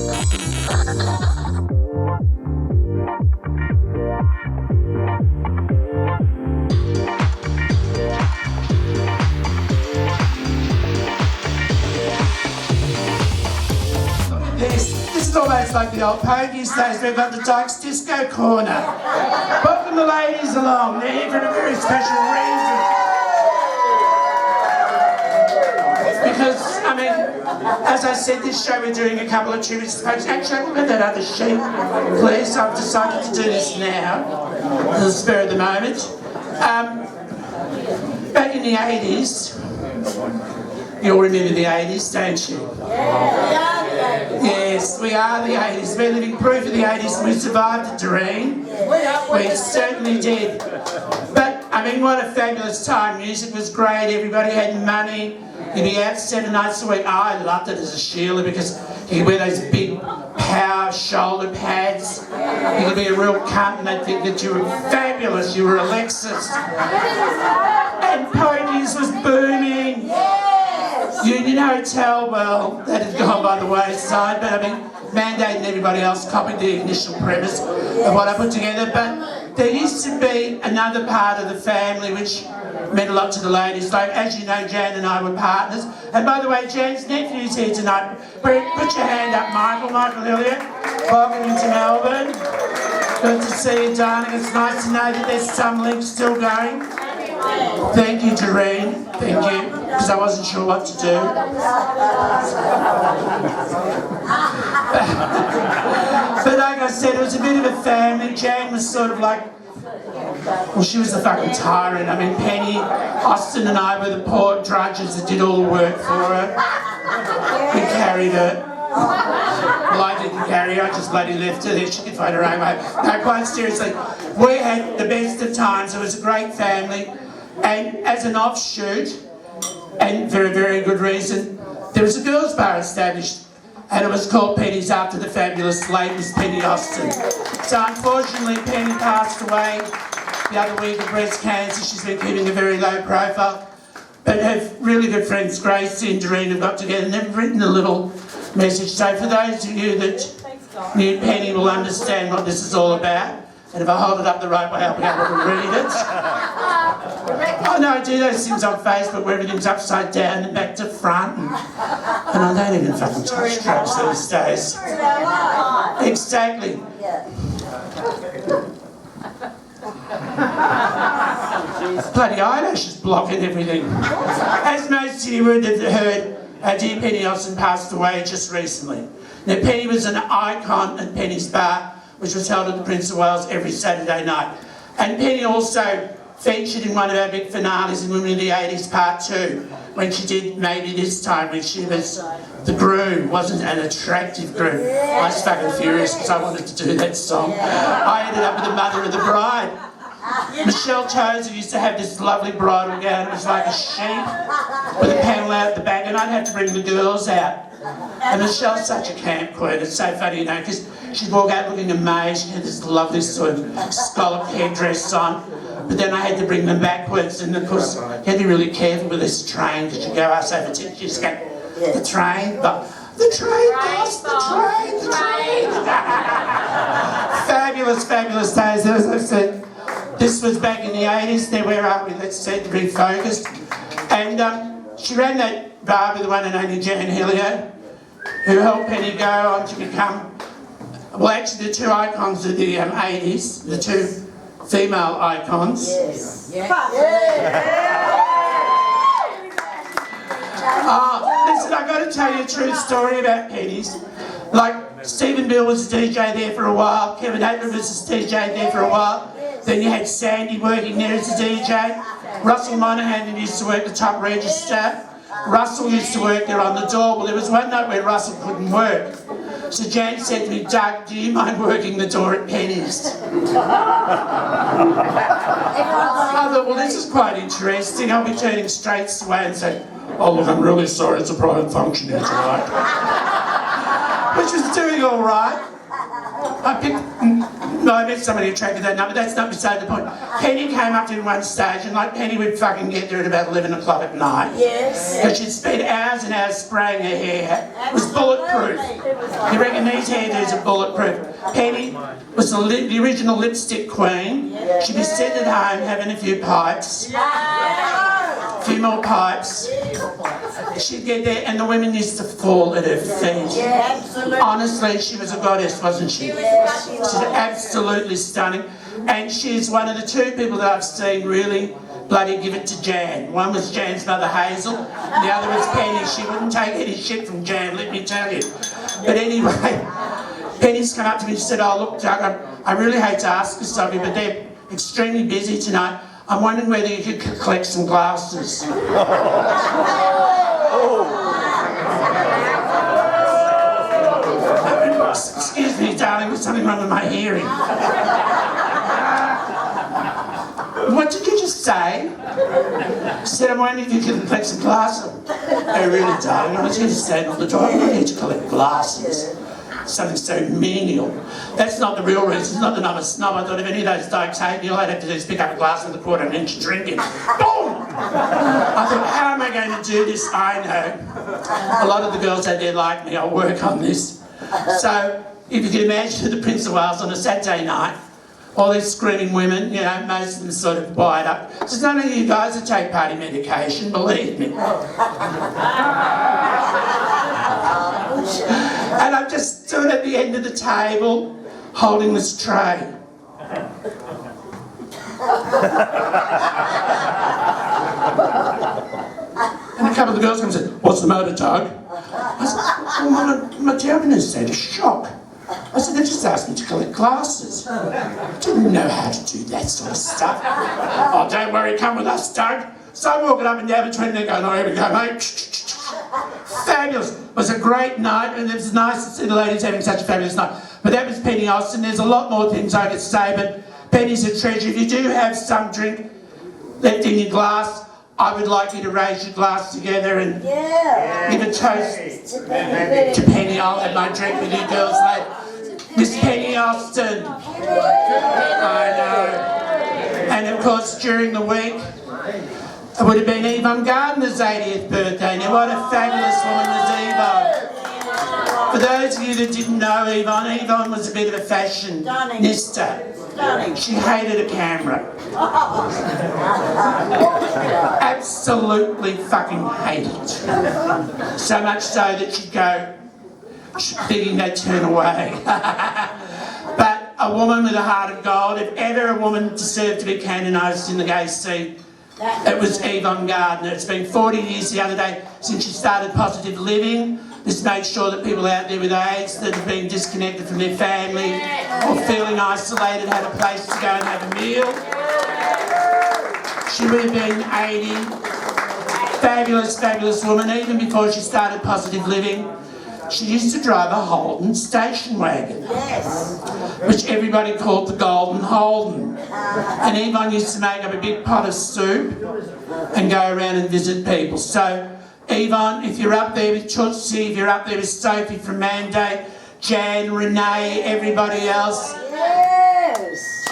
This is almost like the old Pokies days. We've got the Dykes Disco Corner. Welcome the ladies along. They're here for a very special reason. Because, I mean, as I said, this show we're doing a couple of tributes to Pokies. Actually, look at that other sheet, please. I've decided to do this now, in the spur of the moment. Back in the 80s, you all remember the 80s, don't you? Yes, we are the 80s. We're living proof of the 80s and we survived it, Doreen. We certainly did. But, I mean, what a fabulous time. Music was great, everybody had money. You'd be out 7 nights a week. I loved it as a Sheila because you could wear those big power shoulder pads. You could be a real cunt and they'd think that you were fabulous, you were Alexis. And Pokies was booming. Union Hotel, well, that had gone by the wayside, but I mean, Mandate and everybody else copied the initial premise of what I put together. But there used to be another part of the family which meant a lot to the ladies. Like, as you know, Jan and I were partners. And by the way, Jan's nephew's here tonight. Put your hand up, Michael Elliott. Welcome into Melbourne. Good to see you, darling. It's nice to know that there's some links still going. Thank you, Doreen. Thank you, because I wasn't sure what to do. But like I said, it was a bit of a family. Jan was sort of like, well, she was the fucking tyrant. I mean, Penny, Austin and I were the poor drudges that did all the work for her. We carried her. Well, I didn't carry her, I just bloody left her there. She could find her own way. No, quite seriously, we had the best of times. It was a great family. And as an offshoot, and for a very good reason, there was a girls' bar established, and it was called Penny's after the fabulous late Miss Penny Austin. So unfortunately, Penny passed away the other week of breast cancer. She's been keeping a very low profile. But her really good friends Gracie and Doreen have got together and they've written a little message. So for those of you that knew Penny will understand what this is all about. And if I hold it up the right way, I'll be able to read it. Oh no, I do those things on Facebook where everything's upside down and back to front. And I don't even fucking touch drugs these days. Exactly. Bloody eyelashes blocking everything. As most of you would have heard, dear Penny Austin passed away just recently. Now Penny was an icon at Penny's Bar, which was held at the Prince of Wales every Saturday night. And Penny also featured in one of our big finales in Women of the 80s Part 2, when she did Maybe This Time, when she was the groom, wasn't an attractive groom. I was fucking furious because I wanted to do that song. I ended up with the mother of the bride. Michelle Tozer used to have this lovely bridal gown. It was like a sheep with a panel out the back, and I'd have to bring the girls out. And Michelle's such a camp queen. It's so funny, you know, because she'd walk out looking amazed. She had this lovely sort of scalloped headdress on. But then I had to bring them backwards, and of course, you had to be really careful with this train, because you go us over to, you just go, the train, the train, boss, the train. Fabulous, fabulous days. As I said, this was back in the 80s. Now, where are we? Let's see, refocused. And she ran that bar with the one and only Jan Hillier, who helped Penny go on to become, well, actually the two icons of the 80s, the two female icons. Yes. Yes. Listen, I've got to tell you a true story about Penny's. Like, Stephen Bill was a DJ there for a while, Kevin Atwood was a DJ there for a while, then you had Sandy working there as a DJ, Russell Monaghan who used to work the top register, Russell used to work there on the door. Well, there was one night where Russell couldn't work. So Jan said to me, Doug, do you mind working the door at Penny's? I thought, well, this is quite interesting. I'll be turning straight away and saying, oh, look, I'm really sorry, it's a private function here tonight. Which was doing all right. I picked No, I met somebody attracted that number. That's not beside the point. Penny came up to me one stage, and like Penny would fucking get there at about 11 o'clock at night. Yes. But she'd spend hours and hours spraying her hair. It was bulletproof. You reckon these hairdos are bulletproof? Penny was the original lipstick queen. She'd be sitting at home having a few pipes. A few more pipes. She'd get there and the women used to fall at her feet. Yeah, absolutely. Honestly, she was a goddess, wasn't she? She's absolutely stunning. And she's one of the two people that I've seen really bloody give it to Jan. One was Jan's mother Hazel, the other was Penny. She wouldn't take any shit from Jan, let me tell you. But anyway, Penny's come up to me and she said, oh look Doug, I really hate to ask this of you, but they're extremely busy tonight. I'm wondering whether you could collect some glasses. Excuse me, darling, there's something wrong with my hearing. What did you just say? She said, I'm wondering if you could collect some glasses. Oh, really, darling? I was going to stand on the door. I'm not here to collect glasses. Something so menial. That's not the real reason. It's not that I'm a snob. I thought if any of those dykes hate me, all I'd have to do is pick up a glass with a quarter of an inch and drink it. Boom! I thought, how am I going to do this? I know. A lot of the girls out there like me. I'll work on this. So, if you can imagine the Prince of Wales on a Saturday night, all these screaming women, you know, most of them sort of wired up. There's none of you guys that take party medication, believe me. And I just stood at the end of the table, holding this tray. And a couple of the girls come and said, what's the matter, Doug? I said, well, my chairman has said a shock. I said, they just asked me to collect glasses. I didn't know how to do that sort of stuff. Oh, don't worry, come with us, Doug. So I'm walking up and down between them going, oh, here we go, mate. Fabulous. It was a great night, and it was nice to see the ladies having such a fabulous night. But that was Penny Austin. There's a lot more things I could say, but Penny's a treasure. If you do have some drink left in your glass, I would like you to raise your glass together and give a toast to Penny. I'll have my drink with you girls later. Miss Penny Austin. I know. And of course, during the week, it would have been Yvonne Gardner's 80th birthday. Now, what a fabulous woman was Yvonne. For those of you that didn't know Yvonne was a bit of a fashionista. She hated a camera. Absolutely fucking hated it. So much so that she'd go thinking they'd turn away. But a woman with a heart of gold, if ever a woman deserved to be canonised in the gay scene, it was Yvonne Gardner. It's been 40 years the other day since she started Positive Living. This made sure that people out there with AIDS that have been disconnected from their family or feeling isolated had a place to go and have a meal. She would have been 80. Fabulous, fabulous woman. Even before she started Positive Living, she used to drive a Holden station wagon, which everybody called the Golden Holden. And Yvonne used to make up a big pot of soup and go around and visit people. So, Yvonne, if you're up there with Tootsie, if you're up there with Sophie from Mandate, Jan, Renee, everybody else,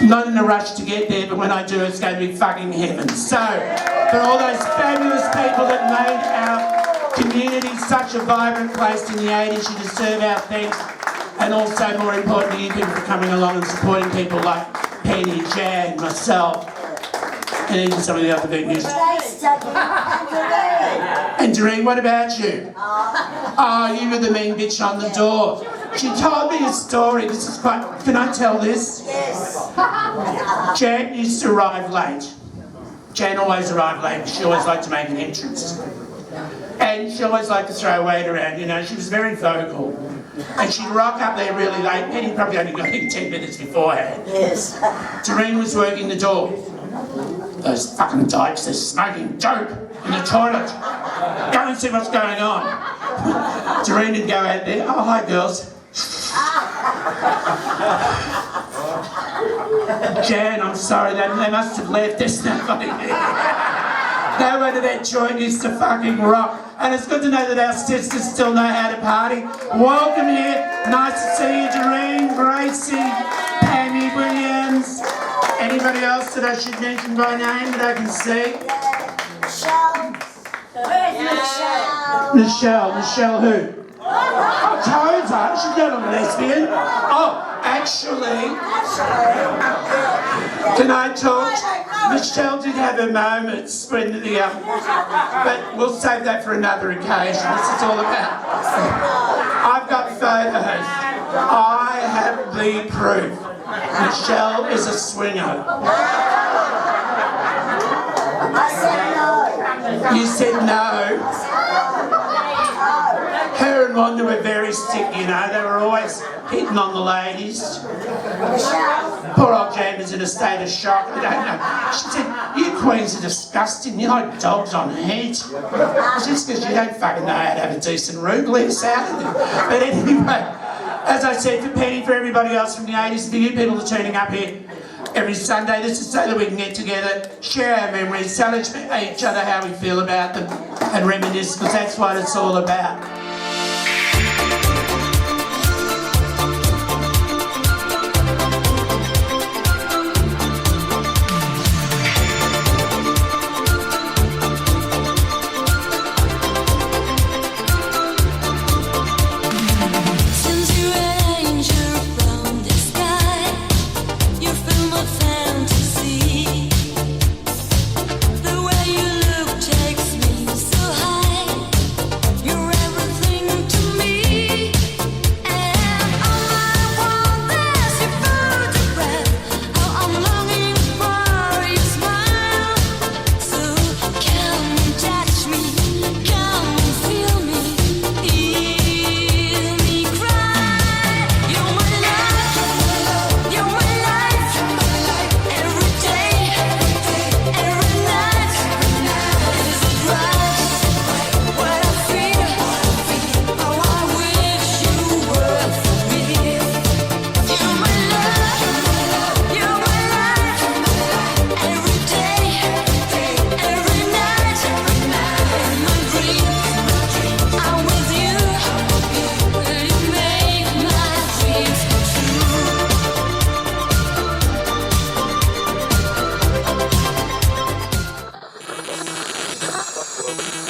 I'm not in a rush to get there, but when I do, it's going to be fucking heaven. So, for all those fabulous people that made our community such a vibrant place in the 80s, you deserve our thanks. And also, more importantly, you people for coming along and supporting people like Penny, Jan, myself, and even some of the other big news. And Doreen, what about you? Oh, you were the mean bitch on the door. She told me a story. This is quite... Can I tell this? Yes. Jan used to arrive late. Jan always arrived late. She always liked to make an entrance. And she always liked to throw a weight around, you know. She was very vocal. And she'd rock up there really late. Penny probably only got in 10 minutes beforehand. Yes. Doreen was working the door. Those fucking dykes, they're smoking dope in the toilet. Go and see what's going on. Doreen would go out there. Oh, hi, girls. Jan, I'm sorry, they must have left. There's nobody there. No wonder that joint used to fucking rock. And it's good to know that our sisters still know how to party. Welcome here. Nice to see you, Doreen, Gracie, Pammy. James. Anybody else that I should mention by name that I can see? Michelle. Michelle who? Oh, Toza, she's not a lesbian. Oh, actually, can I talk? Michelle did have her moments when but we'll save that for another occasion. This is all about. I've got photos. I have the proof. Michelle is a swinger. I said no. You said no. Her and Wanda were very sick, you know. They were always hitting on the ladies. Poor old Jane was in a state of shock. I don't know. She said, "You queens are disgusting. You're like dogs on heat." Just because you don't fucking know how to have a decent root, let us out of it. But anyway, as I said, for Penny, for everybody else from the 80s, for you people that are turning up here every Sunday, this is so that we can get together, share our memories, tell each other how we feel about them, and reminisce, because that's what it's all about. Well,